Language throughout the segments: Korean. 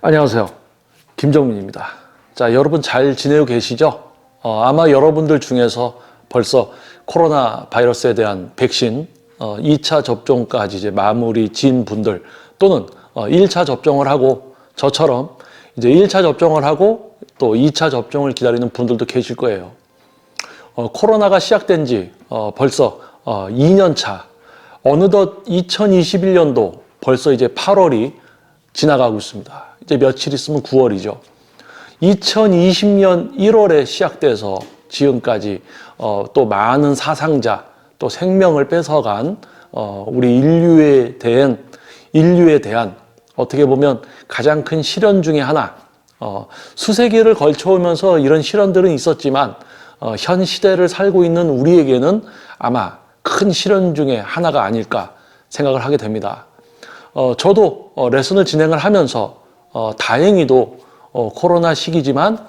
안녕하세요. 김정민입니다. 자, 여러분 잘 지내고 계시죠? 아마 여러분들 중에서 벌써 코로나 바이러스에 대한 백신 2차 접종까지 이제 마무리 지은 분들 또는 1차 접종을 하고 저처럼 이제 1차 접종을 하고 또 2차 접종을 기다리는 분들도 계실 거예요. 코로나가 시작된 지 벌써 2년 차. 어느덧 2021년도 벌써 이제 8월이 지나가고 있습니다. 이제 며칠 있으면 9월이죠. 2020년 1월에 시작돼서 지금까지 또 많은 사상자, 또 생명을 뺏어간 우리 인류에 대한 어떻게 보면 가장 큰 시련 중에 하나. 수세기를 걸쳐오면서 이런 시련들은 있었지만 현 시대를 살고 있는 우리에게는 아마 큰 시련 중에 하나가 아닐까 생각을 하게 됩니다. 저도 레슨을 진행을 하면서 다행히도 코로나 시기지만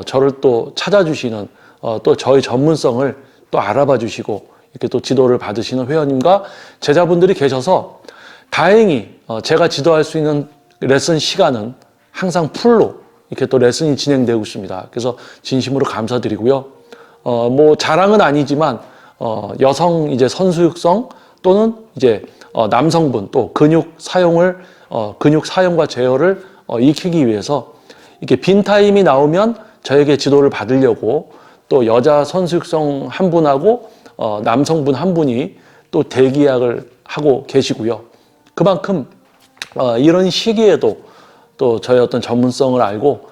저를 또 찾아주시는 또 저의 전문성을 또 알아봐 주시고 이렇게 또 지도를 받으시는 회원님과 제자분들이 계셔서 다행히 제가 지도할 수 있는 레슨 시간은 항상 풀로 이렇게 또 레슨이 진행되고 있습니다. 그래서 진심으로 감사드리고요. 뭐 자랑은 아니지만 여성 이제 선수 육성 또는 이제 남성분 또 근육 사용과 제어를 익히기 위해서 이렇게 빈 타임이 나오면 저에게 지도를 받으려고 또 여자 선수 육성 한 분하고 남성분 한 분이 또 대기약을 하고 계시고요. 그만큼 이런 시기에도 또 저의 어떤 전문성을 알고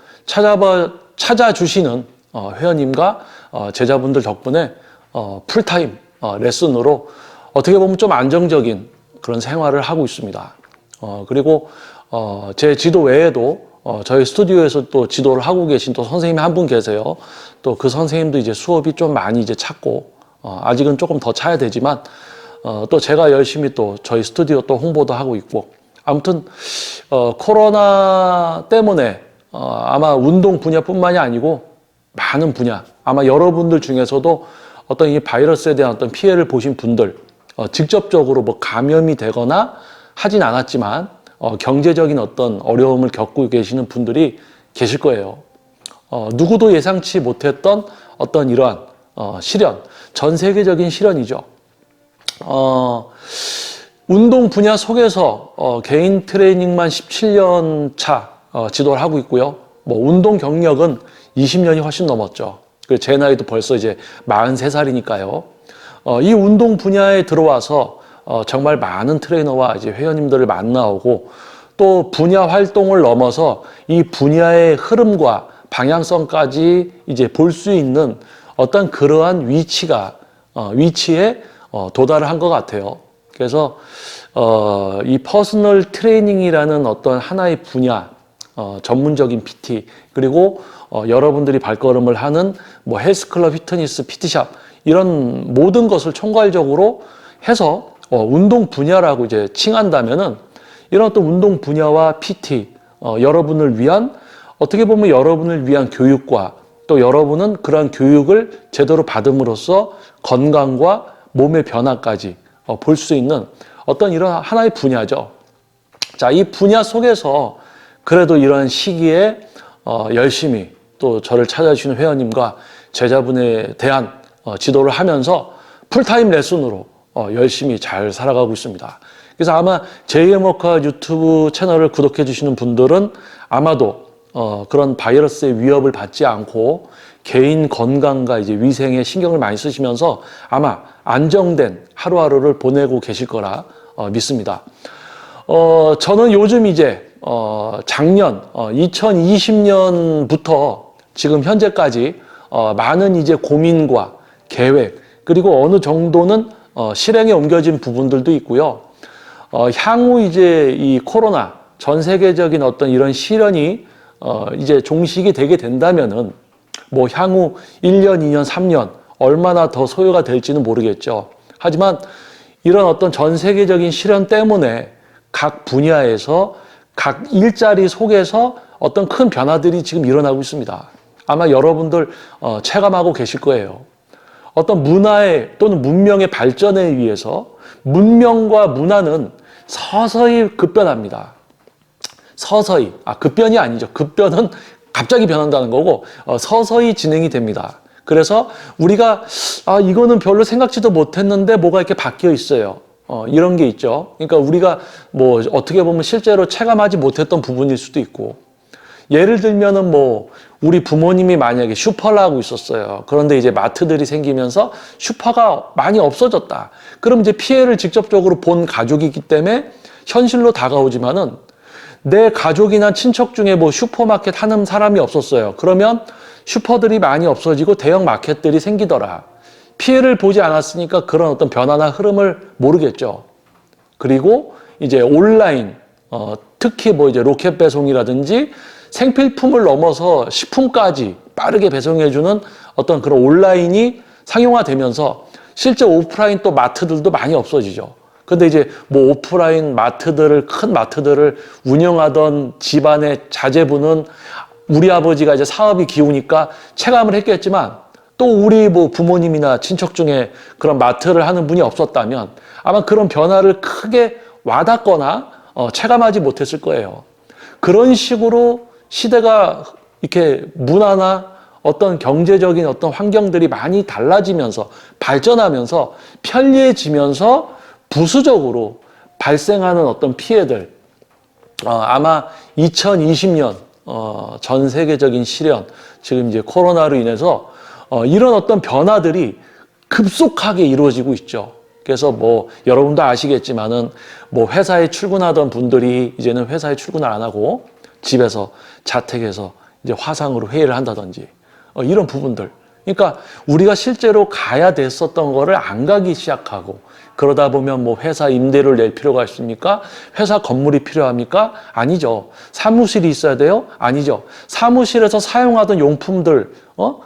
찾아주시는 회원님과 제자분들 덕분에 풀타임 레슨으로 어떻게 보면 좀 안정적인 그런 생활을 하고 있습니다. 그리고 제 지도 외에도 저희 스튜디오에서 또 지도를 하고 계신 또 선생님이 한 분 계세요. 또 그 선생님도 이제 수업이 좀 많이 이제 찼고 아직은 조금 더 차야 되지만 또 제가 열심히 또 저희 스튜디오 또 홍보도 하고 있고 아무튼 코로나 때문에 아마 운동 분야뿐만이 아니고 많은 분야 아마 여러분들 중에서도 어떤 이 바이러스에 대한 어떤 피해를 보신 분들 직접적으로 뭐 감염이 되거나 하진 않았지만 경제적인 어떤 어려움을 겪고 계시는 분들이 계실 거예요. 누구도 예상치 못했던 어떤 이러한 시련, 전 세계적인 시련이죠. 운동 분야 속에서 개인 트레이닝만 17년 차 지도를 하고 있고요. 뭐 운동 경력은 20년이 훨씬 넘었죠. 제 나이도 벌써 이제 43살이니까요. 이 운동 분야에 들어와서 정말 많은 트레이너와 이제 회원님들을 만나오고 또 분야 활동을 넘어서 이 분야의 흐름과 방향성까지 이제 볼 수 있는 어떤 그러한 위치에 도달을 한 것 같아요. 그래서 이 퍼스널 트레이닝이라는 어떤 하나의 분야, 전문적인 PT 그리고 여러분들이 발걸음을 하는 뭐 헬스클럽, 피트니스, PT샵 이런 모든 것을 총괄적으로 해서 운동 분야라고 이제 칭한다면은 이런 또 운동 분야와 PT 여러분을 위한 어떻게 보면 여러분을 위한 교육과 또 여러분은 그러한 교육을 제대로 받음으로써 건강과 몸의 변화까지 볼 수 있는 어떤 이런 하나의 분야죠. 자, 이 분야 속에서 그래도 이런 시기에 열심히 또 저를 찾아주시는 회원님과 제자분에 대한 지도를 하면서 풀타임 레슨으로 열심히 잘 살아가고 있습니다. 그래서 아마 제이엠워커 유튜브 채널을 구독해 주시는 분들은 아마도 그런 바이러스의 위협을 받지 않고 개인 건강과 이제 위생에 신경을 많이 쓰시면서 아마 안정된 하루하루를 보내고 계실 거라 믿습니다. 저는 요즘 이제 작년 2020년부터 지금 현재까지 많은 이제 고민과 계획 그리고 어느 정도는 실행에 옮겨진 부분들도 있고요. 향후 이제 이 코로나 전 세계적인 어떤 이런 시련이 이제 종식이 되게 된다면은 뭐 향후 1년, 2년, 3년 얼마나 더 소요가 될지는 모르겠죠. 하지만 이런 어떤 전 세계적인 시련 때문에 각 분야에서 각 일자리 속에서 어떤 큰 변화들이 지금 일어나고 있습니다. 아마 여러분들 체감하고 계실 거예요. 어떤 문화의 또는 문명의 발전에 의해서 문명과 문화는 서서히 급변합니다. 서서히, 급변이 아니죠. 급변은 갑자기 변한다는 거고, 서서히 진행이 됩니다. 그래서 우리가, 이거는 별로 생각지도 못했는데 뭐가 이렇게 바뀌어 있어요. 이런 게 있죠. 그러니까 우리가 뭐 어떻게 보면 실제로 체감하지 못했던 부분일 수도 있고, 예를 들면은 뭐 우리 부모님이 만약에 슈퍼를 하고 있었어요. 그런데 이제 마트들이 생기면서 슈퍼가 많이 없어졌다. 그럼 이제 피해를 직접적으로 본 가족이기 때문에 현실로 다가오지만은 내 가족이나 친척 중에 뭐 슈퍼마켓 하는 사람이 없었어요. 그러면 슈퍼들이 많이 없어지고 대형 마켓들이 생기더라. 피해를 보지 않았으니까 그런 어떤 변화나 흐름을 모르겠죠. 그리고 이제 온라인, 특히 뭐 이제 로켓 배송이라든지 생필품을 넘어서 식품까지 빠르게 배송해주는 어떤 그런 온라인이 상용화되면서 실제 오프라인 또 마트들도 많이 없어지죠. 근데 이제 뭐 오프라인 마트들을, 큰 마트들을 운영하던 집안의 자제분은 우리 아버지가 이제 사업이 기우니까 체감을 했겠지만 또 우리 뭐 부모님이나 친척 중에 그런 마트를 하는 분이 없었다면 아마 그런 변화를 크게 와닿거나 체감하지 못했을 거예요. 그런 식으로 시대가 이렇게 문화나 어떤 경제적인 어떤 환경들이 많이 달라지면서 발전하면서 편리해지면서 부수적으로 발생하는 어떤 피해들, 아마 2020년 전 세계적인 시련, 지금 이제 코로나로 인해서 이런 어떤 변화들이 급속하게 이루어지고 있죠. 그래서 뭐 여러분도 아시겠지만은 뭐 회사에 출근하던 분들이 이제는 회사에 출근을 안 하고 집에서 자택에서 이제 화상으로 회의를 한다든지 이런 부분들. 그러니까 우리가 실제로 가야 됐었던 거를 안 가기 시작하고 그러다 보면 뭐 회사 임대료를 낼 필요가 있습니까? 회사 건물이 필요합니까? 아니죠. 사무실이 있어야 돼요? 아니죠. 사무실에서 사용하던 용품들,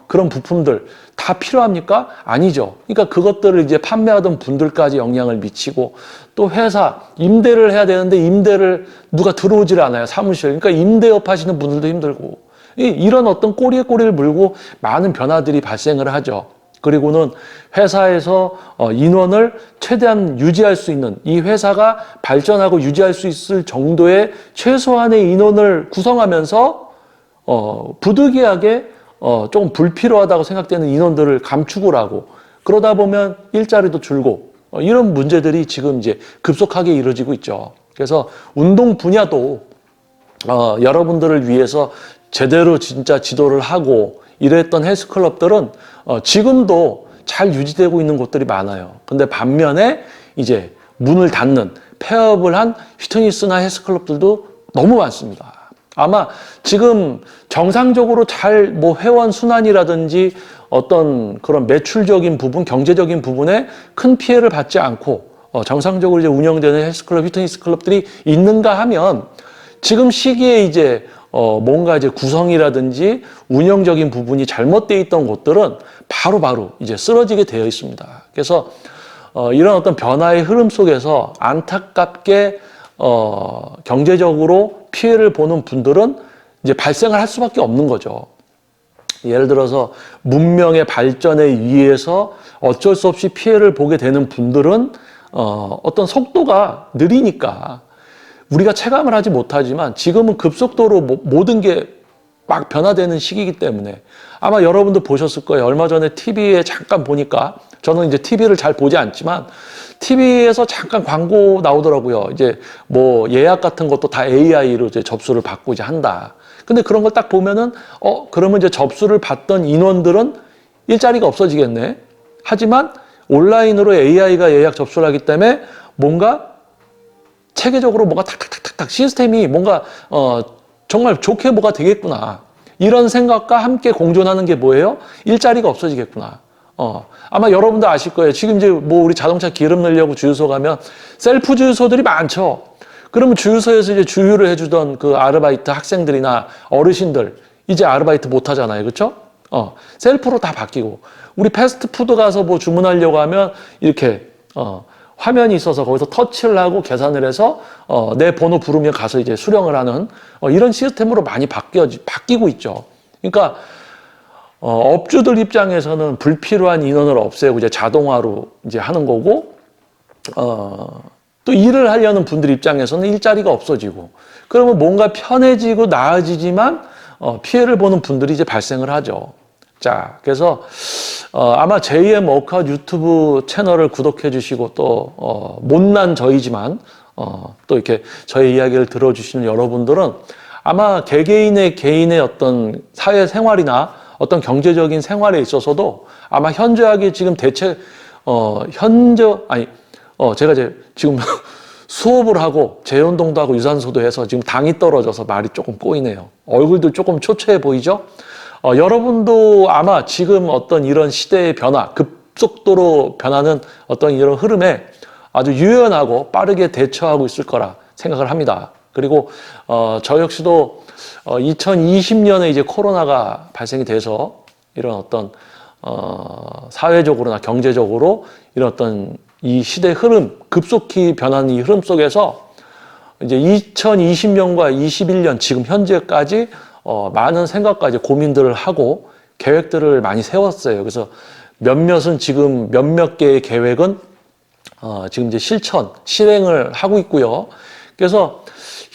그런 부품들 다 필요합니까? 아니죠. 그러니까 그것들을 이제 판매하던 분들까지 영향을 미치고 또 회사 임대를 해야 되는데 임대를 누가 들어오질 않아요. 사무실. 그러니까 임대업 하시는 분들도 힘들고 이런 어떤 꼬리에 꼬리를 물고 많은 변화들이 발생을 하죠. 그리고는 회사에서 인원을 최대한 유지할 수 있는 이 회사가 발전하고 유지할 수 있을 정도의 최소한의 인원을 구성하면서 부득이하게 조금 불필요하다고 생각되는 인원들을 감축을 하고 그러다 보면 일자리도 줄고 이런 문제들이 지금 이제 급속하게 이루어지고 있죠. 그래서 운동 분야도 여러분들을 위해서 제대로 진짜 지도를 하고 이랬던 헬스클럽들은 지금도 잘 유지되고 있는 곳들이 많아요. 근데 반면에 이제 문을 닫는 폐업을 한 피트니스나 헬스클럽들도 너무 많습니다. 아마 지금 정상적으로 잘 뭐 회원 순환이라든지 어떤 그런 매출적인 부분, 경제적인 부분에 큰 피해를 받지 않고 정상적으로 이제 운영되는 헬스클럽, 피트니스 클럽들이 있는가 하면 지금 시기에 이제 뭔가 이제 구성이라든지 운영적인 부분이 잘못되어 있던 곳들은 바로바로 이제 쓰러지게 되어 있습니다. 그래서 이런 어떤 변화의 흐름 속에서 안타깝게 경제적으로 피해를 보는 분들은 이제 발생을 할 수밖에 없는 거죠. 예를 들어서 문명의 발전에 의해서 어쩔 수 없이 피해를 보게 되는 분들은 어떤 속도가 느리니까 우리가 체감을 하지 못하지만 지금은 급속도로 모든 게 막 변화되는 시기이기 때문에 아마 여러분도 보셨을 거예요. 얼마 전에 TV에 잠깐 보니까 저는 이제 TV를 잘 보지 않지만 TV에서 잠깐 광고 나오더라고요. 이제 뭐 예약 같은 것도 다 AI로 이제 접수를 받고 이제 한다. 근데 그런 걸 딱 보면은 그러면 이제 접수를 받던 인원들은 일자리가 없어지겠네. 하지만 온라인으로 AI가 예약 접수를 하기 때문에 뭔가 체계적으로 뭐가 탁탁탁탁 시스템이 뭔가 정말 좋게 뭐가 되겠구나. 이런 생각과 함께 공존하는 게 뭐예요? 일자리가 없어지겠구나. 아마 여러분도 아실 거예요. 지금 이제 뭐 우리 자동차 기름 넣으려고 주유소 가면 셀프 주유소들이 많죠. 그러면 주유소에서 이제 주유를 해주던 그 아르바이트 학생들이나 어르신들 이제 아르바이트 못 하잖아요. 그렇죠? 셀프로 다 바뀌고 우리 패스트푸드 가서 뭐 주문하려고 하면 이렇게 화면이 있어서 거기서 터치를 하고 계산을 해서 내 번호 부르면 가서 이제 수령을 하는 이런 시스템으로 많이 바뀌고 있죠. 그러니까 업주들 입장에서는 불필요한 인원을 없애고 이제 자동화로 이제 하는 거고 또 일을 하려는 분들 입장에서는 일자리가 없어지고 그러면 뭔가 편해지고 나아지지만 피해를 보는 분들이 이제 발생을 하죠. 자, 그래서 아마 제2의 워크아웃 유튜브 채널을 구독해 주시고 또 못난 저희지만 또 이렇게 저의 이야기를 들어주시는 여러분들은 아마 개개인의 어떤 사회생활이나 어떤 경제적인 생활에 있어서도 아마 현저하게 지금 제가 이제 지금 수업을 하고 재운동도 하고 유산소도 해서 지금 당이 떨어져서 말이 조금 꼬이네요. 얼굴도 조금 초췌해 보이죠? 여러분도 아마 지금 어떤 이런 시대의 변화, 급속도로 변하는 어떤 이런 흐름에 아주 유연하고 빠르게 대처하고 있을 거라 생각을 합니다. 그리고 저 역시도 2020년에 이제 코로나가 발생이 돼서 이런 어떤 사회적으로나 경제적으로 이런 어떤 이 시대의 흐름, 급속히 변하는 이 흐름 속에서 이제 2020년과 21년 지금 현재까지 많은 생각과 이제 고민들을 하고 계획들을 많이 세웠어요. 그래서 몇몇은 지금 몇몇 개의 계획은 지금 이제 실행을 하고 있고요. 그래서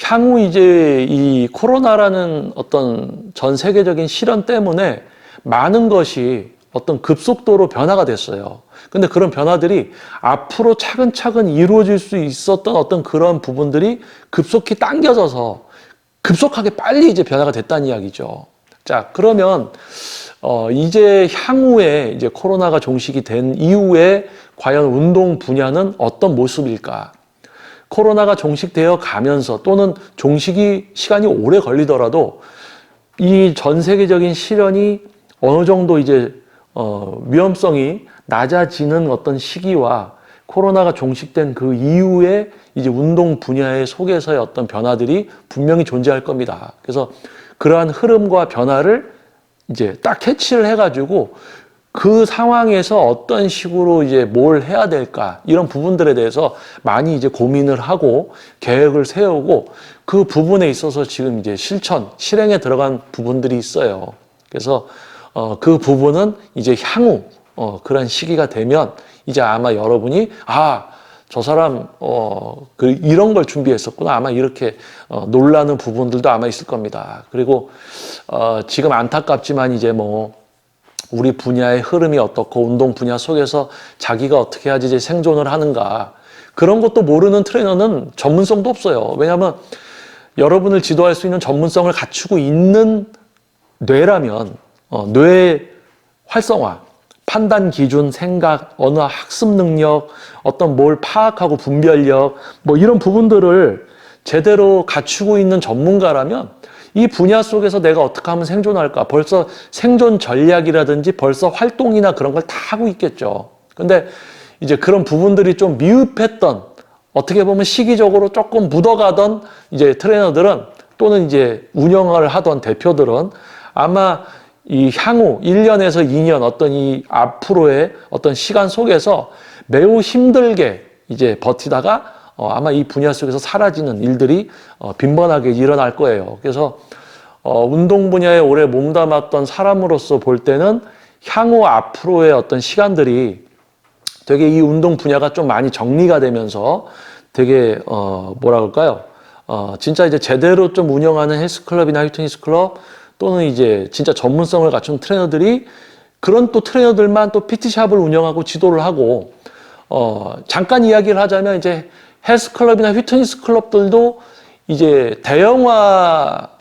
향후 이제 이 코로나라는 어떤 전 세계적인 실현 때문에 많은 것이 어떤 급속도로 변화가 됐어요. 근데 그런 변화들이 앞으로 차근차근 이루어질 수 있었던 어떤 그런 부분들이 급속히 당겨져서 급속하게 빨리 이제 변화가 됐다는 이야기죠. 자, 그러면 이제 향후에 이제 코로나가 종식이 된 이후에 과연 운동 분야는 어떤 모습일까? 코로나가 종식되어 가면서 또는 종식이 시간이 오래 걸리더라도 이 전 세계적인 실현이 어느 정도 이제 위험성이 낮아지는 어떤 시기와 코로나가 종식된 그 이후에 이제 운동 분야의 속에서의 어떤 변화들이 분명히 존재할 겁니다. 그래서 그러한 흐름과 변화를 이제 딱 캐치를 해가지고 그 상황에서 어떤 식으로 이제 뭘 해야 될까 이런 부분들에 대해서 많이 이제 고민을 하고 계획을 세우고 그 부분에 있어서 지금 이제 실행에 들어간 부분들이 있어요. 그래서 그 부분은 이제 향후 그런 시기가 되면 이제 아마 여러분이 저 사람 이런 걸 준비했었구나 아마 이렇게 놀라는 부분들도 아마 있을 겁니다. 그리고 지금 안타깝지만 이제 뭐 우리 분야의 흐름이 어떻고 운동 분야 속에서 자기가 어떻게 해야지 이제 생존을 하는가 그런 것도 모르는 트레이너는 전문성도 없어요. 왜냐하면 여러분을 지도할 수 있는 전문성을 갖추고 있는 뇌라면 뇌의 활성화, 판단 기준, 생각, 언어 학습 능력, 어떤 뭘 파악하고 분별력 뭐 이런 부분들을 제대로 갖추고 있는 전문가라면 이 분야 속에서 내가 어떻게 하면 생존할까? 벌써 생존 전략이라든지 벌써 활동이나 그런 걸 다 하고 있겠죠. 근데 이제 그런 부분들이 좀 미흡했던 어떻게 보면 시기적으로 조금 묻어가던 이제 트레이너들은 또는 이제 운영을 하던 대표들은 아마 이 향후 1년에서 2년 어떤 이 앞으로의 어떤 시간 속에서 매우 힘들게 이제 버티다가 아마 이 분야 속에서 사라지는 일들이 빈번하게 일어날 거예요. 그래서 운동 분야에 오래 몸담았던 사람으로서 볼 때는 향후 앞으로의 어떤 시간들이 되게 이 운동 분야가 좀 많이 정리가 되면서 되게 뭐라 그럴까요? 진짜 이제 제대로 좀 운영하는 헬스클럽이나 피트니스 클럽 또는 이제 진짜 전문성을 갖춘 트레이너들이 그런 또 트레이너들만 또 PT샵을 운영하고 지도를 하고 잠깐 이야기를 하자면 이제 헬스클럽이나 피트니스 클럽들도 이제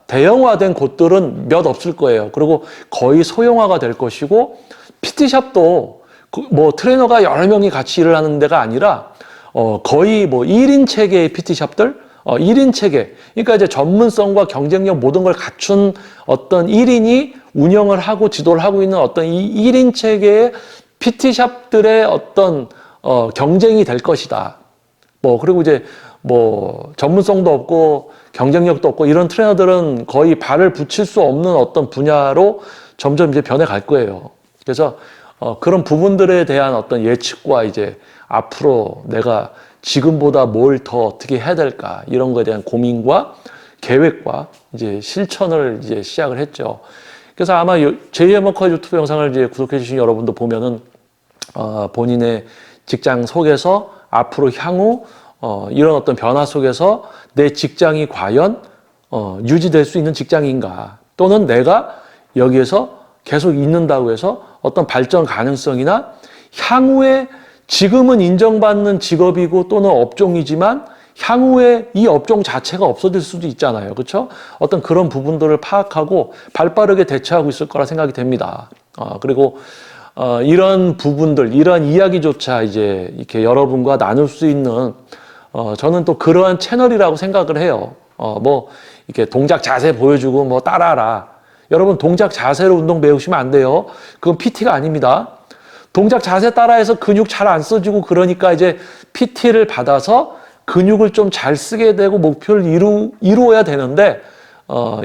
대형화된 곳들은 몇 없을 거예요. 그리고 거의 소형화가 될 것이고 PT샵도 뭐 트레이너가 여러 명이 같이 일을 하는 데가 아니라 거의 뭐 1인 체계의 PT샵들 1인 체계. 그러니까 이제 전문성과 경쟁력 모든 걸 갖춘 어떤 1인이 운영을 하고 지도를 하고 있는 어떤 이 1인 체계의 PT샵들의 어떤 경쟁이 될 것이다. 그리고 이제 전문성도 없고 경쟁력도 없고 이런 트레이너들은 거의 발을 붙일 수 없는 어떤 분야로 점점 이제 변해갈 거예요. 그래서 그런 부분들에 대한 어떤 예측과 이제 앞으로 내가 지금보다 뭘 더 어떻게 해야 될까 이런 거에 대한 고민과 계획과 이제 실천을 이제 시작을 했죠. 그래서 아마 제2의 워크아웃 유튜브 영상을 이제 구독해 주신 여러분도 보면은 본인의 직장 속에서 앞으로 향후 이런 어떤 변화 속에서 내 직장이 과연 유지될 수 있는 직장인가, 또는 내가 여기에서 계속 있는다고 해서 어떤 발전 가능성이나 향후에 지금은 인정받는 직업이고 또는 업종이지만 향후에 이 업종 자체가 없어질 수도 있잖아요. 그렇죠? 어떤 그런 부분들을 파악하고 발빠르게 대처하고 있을 거라 생각이 됩니다. 그리고 이런 부분들, 이런 이야기조차 이제 이렇게 여러분과 나눌 수 있는 저는 또 그러한 채널이라고 생각을 해요. 뭐 이렇게 동작 자세 보여주고 뭐 따라하라. 여러분 동작 자세로 운동 배우시면 안 돼요. 그건 PT가 아닙니다. 동작 자세 따라해서 근육 잘 안 써지고 그러니까 이제 PT를 받아서 근육을 좀 잘 쓰게 되고 목표를 이루어야 되는데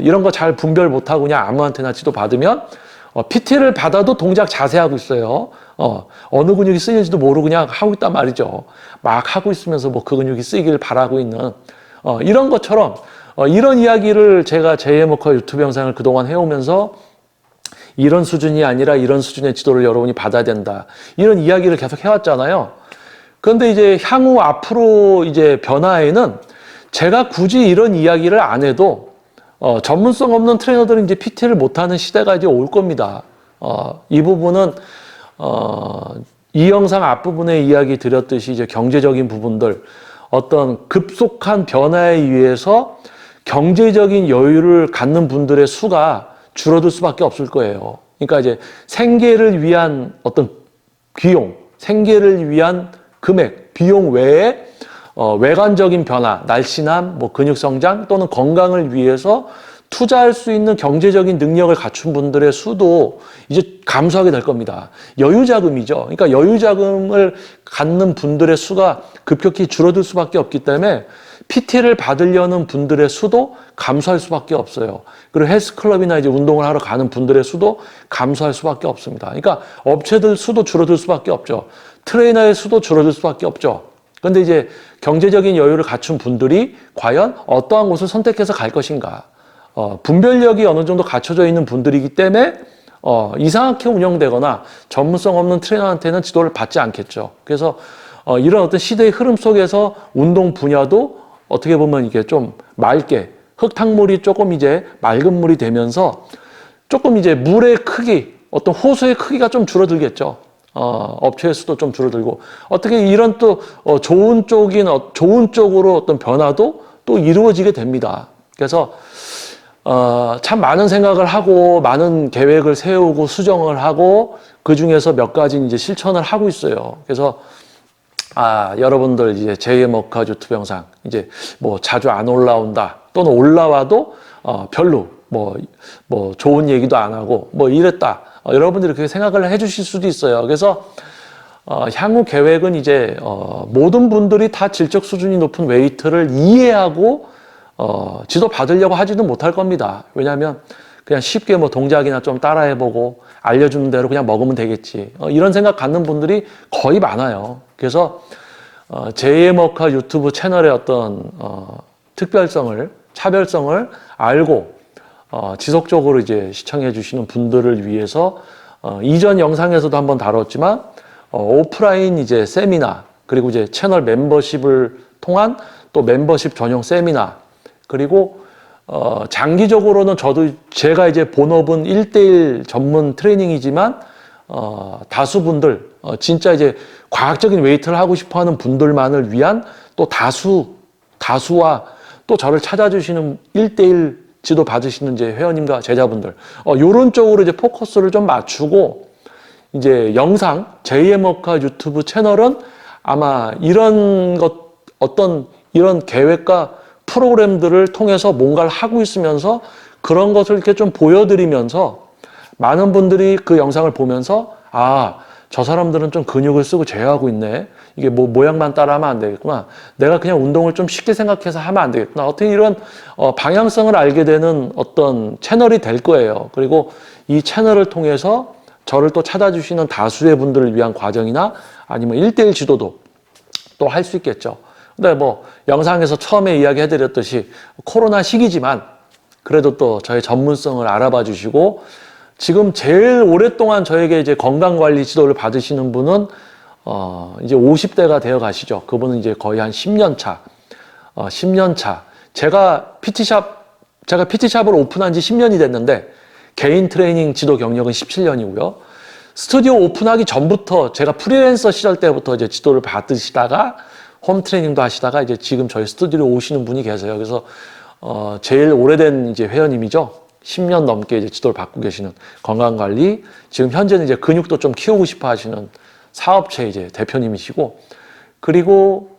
이런 거 잘 분별 못하고 그냥 아무한테나 지도 받으면 PT를 받아도 동작 자세하고 있어요. 어느 근육이 쓰이는지도 모르고 그냥 하고 있단 말이죠. 막 하고 있으면서 뭐 그 근육이 쓰이길 바라고 있는 이런 것처럼 이런 이야기를 제가 제이모커 유튜브 영상을 그동안 해오면서 이런 수준이 아니라 이런 수준의 지도를 여러분이 받아야 된다. 이런 이야기를 계속 해왔잖아요. 그런데 이제 향후 앞으로 이제 변화에는 제가 굳이 이런 이야기를 안 해도 전문성 없는 트레이너들은 이제 PT를 못하는 시대가 이제 올 겁니다. 이 부분은 이 영상 앞부분에 이야기 드렸듯이 이제 경제적인 부분들, 어떤 급속한 변화에 의해서 경제적인 여유를 갖는 분들의 수가 줄어들 수밖에 없을 거예요. 그러니까 이제 생계를 위한 어떤 비용, 생계를 위한 금액, 비용 외에 외관적인 변화, 날씬함, 뭐 근육 성장 또는 건강을 위해서 투자할 수 있는 경제적인 능력을 갖춘 분들의 수도 이제 감소하게 될 겁니다. 여유자금이죠. 그러니까 여유자금을 갖는 분들의 수가 급격히 줄어들 수밖에 없기 때문에 PT를 받으려는 분들의 수도 감소할 수밖에 없어요. 그리고 헬스클럽이나 이제 운동을 하러 가는 분들의 수도 감소할 수밖에 없습니다. 그러니까 업체들 수도 줄어들 수밖에 없죠. 트레이너의 수도 줄어들 수밖에 없죠. 그런데 이제 경제적인 여유를 갖춘 분들이 과연 어떠한 곳을 선택해서 갈 것인가. 분별력이 어느 정도 갖춰져 있는 분들이기 때문에 이상하게 운영되거나 전문성 없는 트레이너한테는 지도를 받지 않겠죠. 그래서 이런 어떤 시대의 흐름 속에서 운동 분야도 어떻게 보면 이게 좀 맑게 흙탕물이 조금 이제 맑은 물이 되면서 조금 이제 물의 크기, 어떤 호수의 크기가 좀 줄어들겠죠. 업체의 수도 좀 줄어들고 어떻게 이런 또 좋은 쪽으로 어떤 변화도 또 이루어지게 됩니다. 그래서 참 많은 생각을 하고 많은 계획을 세우고 수정을 하고 그 중에서 몇 가지 이제 실천을 하고 있어요. 그래서 여러분들 이제 제이모카 유튜브 영상 이제 뭐 자주 안 올라온다 또는 올라와도 별로 뭐 좋은 얘기도 안 하고 뭐 이랬다. 여러분들이 그렇게 생각을 해주실 수도 있어요. 그래서 향후 계획은 이제 모든 분들이 다 질적 수준이 높은 웨이트를 이해하고 지도 받으려고 하지는 못할 겁니다. 왜냐하면 그냥 쉽게 뭐 동작이나 좀 따라해보고 알려주는 대로 그냥 먹으면 되겠지. 이런 생각 갖는 분들이 거의 많아요. 그래서 제이모카 유튜브 채널의 어떤 특별성을, 차별성을 알고 지속적으로 이제 시청해 주시는 분들을 위해서 이전 영상에서도 한번 다뤘지만 오프라인 이제 세미나, 그리고 이제 채널 멤버십을 통한 또 멤버십 전용 세미나, 그리고 장기적으로는 제가 이제 본업은 1:1 전문 트레이닝이지만 다수분들 진짜 이제 과학적인 웨이트를 하고 싶어 하는 분들만을 위한 또 다수와 또 저를 찾아주시는 1:1 지도 받으시는 이제 회원님과 제자분들 요런 쪽으로 이제 포커스를 좀 맞추고 이제 영상 제이모카 유튜브 채널은 아마 이런 이런 계획과 프로그램들을 통해서 뭔가를 하고 있으면서 그런 것을 이렇게 좀 보여드리면서 많은 분들이 그 영상을 보면서 저 사람들은 좀 근육을 쓰고 제어하고 있네. 이게 뭐 모양만 따라하면 안 되겠구나. 내가 그냥 운동을 좀 쉽게 생각해서 하면 안 되겠구나. 어떻게 이런 방향성을 알게 되는 어떤 채널이 될 거예요. 그리고 이 채널을 통해서 저를 또 찾아주시는 다수의 분들을 위한 과정이나 아니면 1:1 지도도 또 할 수 있겠죠. 근데 뭐 영상에서 처음에 이야기해드렸듯이 코로나 시기지만 그래도 또 저의 전문성을 알아봐 주시고 지금 제일 오랫동안 저에게 이제 건강관리 지도를 받으시는 분은 이제 50대가 되어 가시죠. 그분은 이제 거의 한 10년 차, 10년 차. 제가 PT샵을 오픈한 지 10년이 됐는데, 개인 트레이닝 지도 경력은 17년이고요. 스튜디오 오픈하기 전부터 제가 프리랜서 시절 때부터 이제 지도를 받으시다가 홈 트레이닝도 하시다가 이제 지금 저희 스튜디오에 오시는 분이 계세요. 그래서 제일 오래된 이제 회원님이죠. 10년 넘게 이제 지도를 받고 계시는 건강 관리, 지금 현재는 이제 근육도 좀 키우고 싶어 하시는 사업체 이제 대표님이시고, 그리고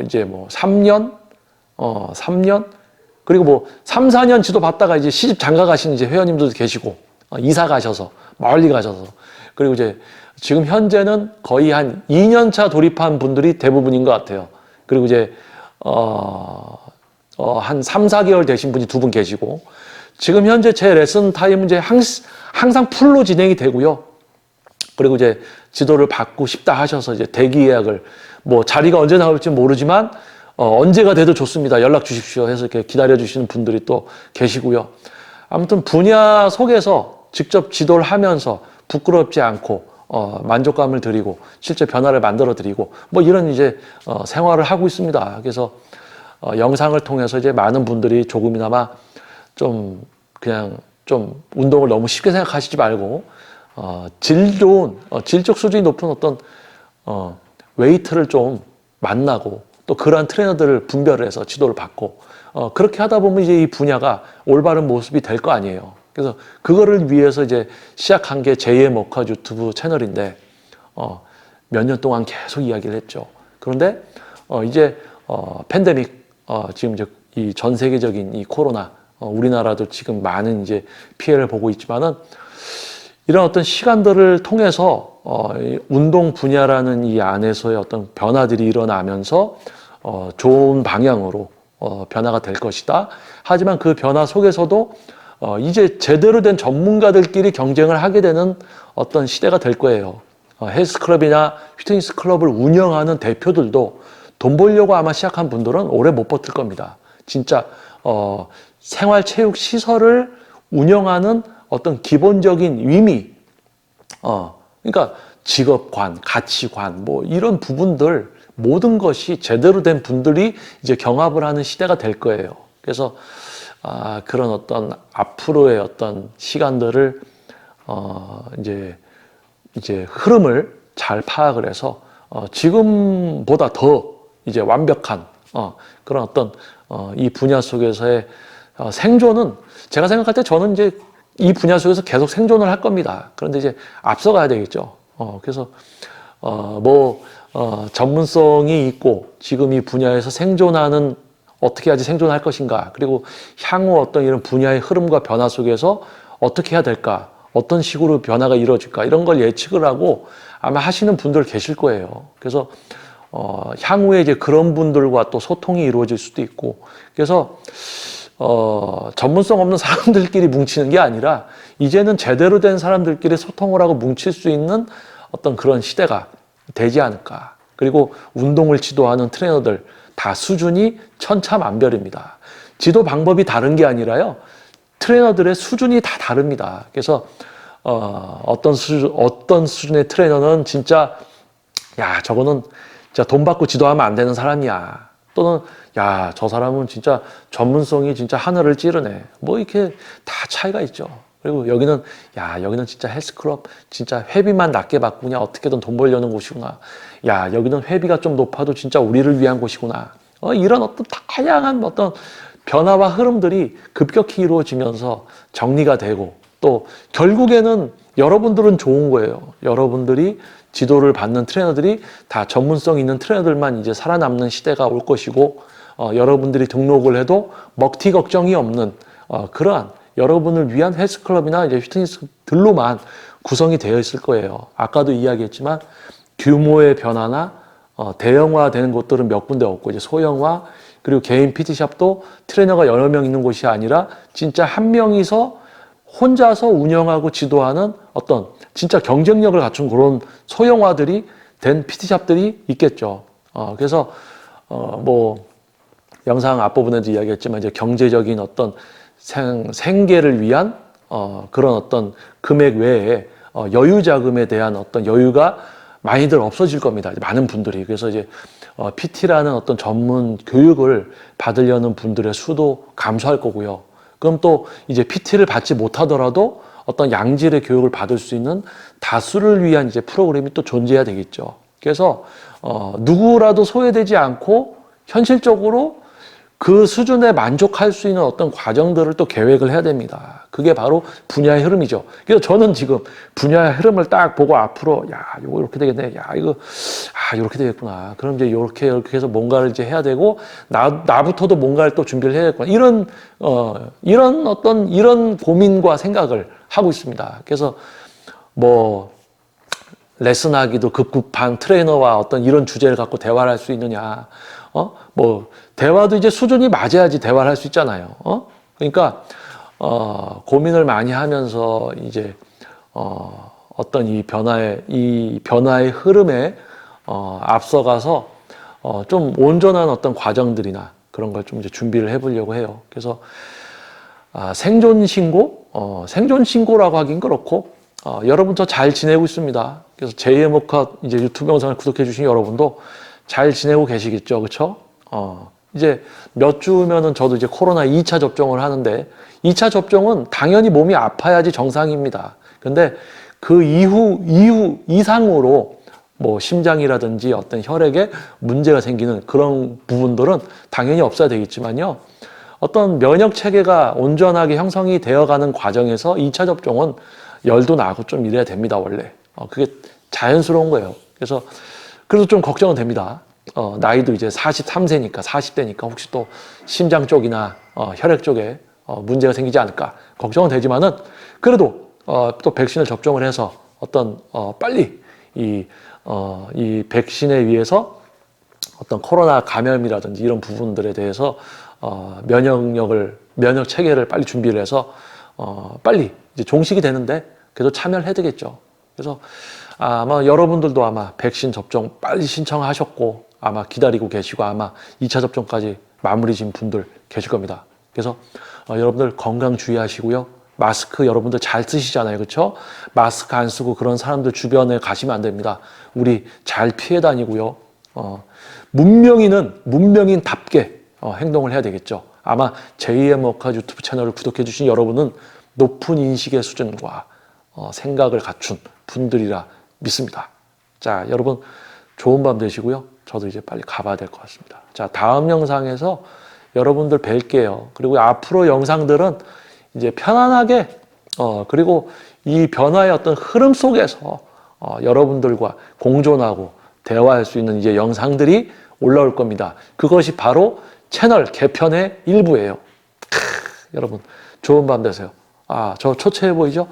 이제 뭐 3년, 그리고 뭐 3, 4년 지도 받다가 이제 시집 장가 가신 이제 회원님들도 계시고, 이사 가셔서, 멀리 가셔서, 그리고 이제 지금 현재는 거의 한 2년 차 돌입한 분들이 대부분인 것 같아요. 그리고 이제, 한 3, 4개월 되신 분이 2분 계시고, 지금 현재 제 레슨 타임은 이제 항상 풀로 진행이 되고요. 그리고 이제 지도를 받고 싶다 하셔서 이제 대기 예약을, 뭐 자리가 언제 나올지 모르지만 언제가 돼도 좋습니다. 연락 주십시오 해서 이렇게 기다려 주시는 분들이 또 계시고요. 아무튼 분야 속에서 직접 지도를 하면서 부끄럽지 않고 만족감을 드리고 실제 변화를 만들어 드리고 뭐 이런 이제 생활을 하고 있습니다. 그래서 영상을 통해서 이제 많은 분들이 조금이나마 좀 그냥 좀 운동을 너무 쉽게 생각하시지 말고 질 좋은 질적 수준이 높은 어떤 웨이트를 좀 만나고 또 그러한 트레이너들을 분별을 해서 지도를 받고 그렇게 하다 보면 이제 이 분야가 올바른 모습이 될 거 아니에요. 그래서 그거를 위해서 이제 시작한 게 제2의 먹화 유튜브 채널인데 몇 년 동안 계속 이야기를 했죠. 그런데 이제 팬데믹 지금 이제 이 전 세계적인 이 코로나 우리나라도 지금 많은 이제 피해를 보고 있지만은 이런 어떤 시간들을 통해서 운동 분야라는 이 안에서의 어떤 변화들이 일어나면서 좋은 방향으로 변화가 될 것이다. 하지만 그 변화 속에서도 이제 제대로 된 전문가들끼리 경쟁을 하게 되는 어떤 시대가 될 거예요. 헬스클럽이나 피트니스 클럽을 운영하는 대표들도 돈 벌려고 아마 시작한 분들은 오래 못 버틸 겁니다. 진짜 생활체육 시설을 운영하는 어떤 기본적인 의미, 그러니까 직업관, 가치관, 뭐 이런 부분들 모든 것이 제대로 된 분들이 이제 경합을 하는 시대가 될 거예요. 그래서 그런 어떤 앞으로의 어떤 시간들을 이제 흐름을 잘 파악을 해서 지금보다 더 이제 완벽한 그런 어떤 이 분야 속에서의 생존은 제가 생각할 때 저는 이제 이 분야 속에서 계속 생존을 할 겁니다. 그런데 이제 앞서가야 되겠죠. 그래서 전문성이 있고 지금 이 분야에서 생존하는 어떻게 해야지 생존할 것인가, 그리고 향후 어떤 이런 분야의 흐름과 변화 속에서 어떻게 해야 될까, 어떤 식으로 변화가 이루어질까, 이런 걸 예측을 하고 아마 하시는 분들 계실 거예요. 그래서 향후에 이제 그런 분들과 또 소통이 이루어질 수도 있고, 그래서 전문성 없는 사람들끼리 뭉치는 게 아니라 이제는 제대로 된 사람들끼리 소통을 하고 뭉칠 수 있는 어떤 그런 시대가 되지 않을까. 그리고 운동을 지도하는 트레이너들 다 수준이 천차만별입니다. 지도 방법이 다른 게 아니라요, 트레이너들의 수준이 다 다릅니다. 그래서 어떤 수준의 트레이너는 진짜 야, 저거는 진짜 돈 받고 지도하면 안 되는 사람이야. 또는 야, 저 사람은 진짜 전문성이 진짜 하늘을 찌르네. 뭐 이렇게 다 차이가 있죠. 그리고 여기는 진짜 헬스클럽 진짜 회비만 낮게 받고 그냥 어떻게든 돈 벌려는 곳이구나. 야, 여기는 회비가 좀 높아도 진짜 우리를 위한 곳이구나. 이런 어떤 다양한 어떤 변화와 흐름들이 급격히 이루어지면서 정리가 되고, 또 결국에는 여러분들은 좋은 거예요. 여러분들이 지도를 받는 트레이너들이 다 전문성 있는 트레이너들만 이제 살아남는 시대가 올 것이고, 여러분들이 등록을 해도 먹튀 걱정이 없는 그러한 여러분을 위한 헬스클럽이나 이제 피트니스들로만 구성이 되어 있을 거예요. 아까도 이야기했지만 규모의 변화나 대형화되는 곳들은 몇 군데 없고, 이제 소형화, 그리고 개인 PT샵도 트레이너가 여러 명 있는 곳이 아니라 진짜 한 명이서 혼자서 운영하고 지도하는 어떤 진짜 경쟁력을 갖춘 그런 소형화들이 된 PT샵들이 있겠죠. 그래서 뭐 영상 앞부분에도 이야기했지만 이제 경제적인 어떤 생계를 위한 그런 어떤 금액 외에 여유 자금에 대한 어떤 여유가 많이들 없어질 겁니다. 많은 분들이. 그래서 이제 PT라는 어떤 전문 교육을 받으려는 분들의 수도 감소할 거고요. 그럼 또 이제 PT를 받지 못하더라도 어떤 양질의 교육을 받을 수 있는 다수를 위한 이제 프로그램이 또 존재해야 되겠죠. 그래서 누구라도 소외되지 않고 현실적으로 그 수준에 만족할 수 있는 어떤 과정들을 또 계획을 해야 됩니다. 그게 바로 분야의 흐름이죠. 그래서 저는 지금 분야의 흐름을 딱 보고 앞으로, 야, 이거 이렇게 되겠네. 야, 이거, 이렇게 되겠구나. 그럼 이제 이렇게 해서 뭔가를 이제 해야 되고, 나부터도 뭔가를 또 준비를 해야겠구나. 이런 고민과 생각을 하고 있습니다. 그래서 뭐, 레슨하기도 급급한 트레이너와 어떤 이런 주제를 갖고 대화를 할 수 있느냐. 뭐, 대화도 이제 수준이 맞아야지 대화를 할 수 있잖아요. 그러니까, 고민을 많이 하면서 이제, 어떤 이 변화의 흐름에, 앞서가서, 좀 온전한 어떤 과정들이나 그런 걸 좀 이제 준비를 해보려고 해요. 그래서, 생존 신고라고 하긴 그렇고, 여러분 저 잘 지내고 있습니다. 그래서 제2의 목화 이제 유튜브 영상을 구독해 주신 여러분도 잘 지내고 계시겠죠. 그렇죠? 이제 몇 주면은 저도 이제 코로나 2차 접종을 하는데 2차 접종은 당연히 몸이 아파야지 정상입니다. 근데 그 이상으로 뭐 심장이라든지 어떤 혈액에 문제가 생기는 그런 부분들은 당연히 없어야 되겠지만요. 어떤 면역 체계가 온전하게 형성이 되어가는 과정에서 2차 접종은 열도 나고 좀 이래야 됩니다, 원래. 그게 자연스러운 거예요. 그래서 좀 걱정은 됩니다. 나이도 이제 43세니까, 40대니까 혹시 또 심장 쪽이나 혈액 쪽에 문제가 생기지 않을까 걱정은 되지만은 그래도 또 백신을 접종을 해서 어떤 빨리 이 백신에 의해서 어떤 코로나 감염이라든지 이런 부분들에 대해서 면역 체계를 빨리 준비를 해서 빨리 이제 종식이 되는데 그래도 참여를 해야 되겠죠. 그래서 아마 여러분들도 아마 백신 접종 빨리 신청하셨고 아마 기다리고 계시고 아마 2차 접종까지 마무리 진 분들 계실 겁니다. 그래서 여러분들 건강 주의하시고요. 마스크 여러분들 잘 쓰시잖아요. 그렇죠? 마스크 안 쓰고 그런 사람들 주변에 가시면 안 됩니다. 우리 잘 피해 다니고요. 문명인답게 행동을 해야 되겠죠. 아마 제2의 목화 유튜브 채널을 구독해 주신 여러분은 높은 인식의 수준과 생각을 갖춘 분들이라 믿습니다. 자, 여러분 좋은 밤 되시고요. 저도 이제 빨리 가봐야 될 것 같습니다. 자, 다음 영상에서 여러분들 뵐게요. 그리고 앞으로 영상들은 이제 편안하게 그리고 이 변화의 어떤 흐름 속에서 여러분들과 공존하고 대화할 수 있는 이제 영상들이 올라올 겁니다. 그것이 바로 채널 개편의 일부예요. 여러분 좋은 밤 되세요. 저 초췌해 보이죠?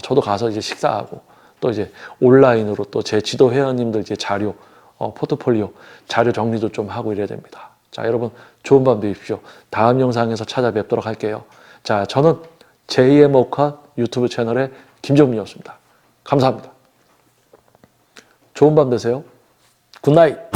저도 가서 이제 식사하고 또 이제 온라인으로 또 제 지도 회원님들 이제 자료 포트폴리오 자료 정리도 좀 하고 이래야 됩니다. 자, 여러분 좋은 밤 되십시오. 다음 영상에서 찾아뵙도록 할게요. 자, 저는 제2의 목화 유튜브 채널의 김정민이었습니다. 감사합니다. 좋은 밤 되세요. 굿나잇.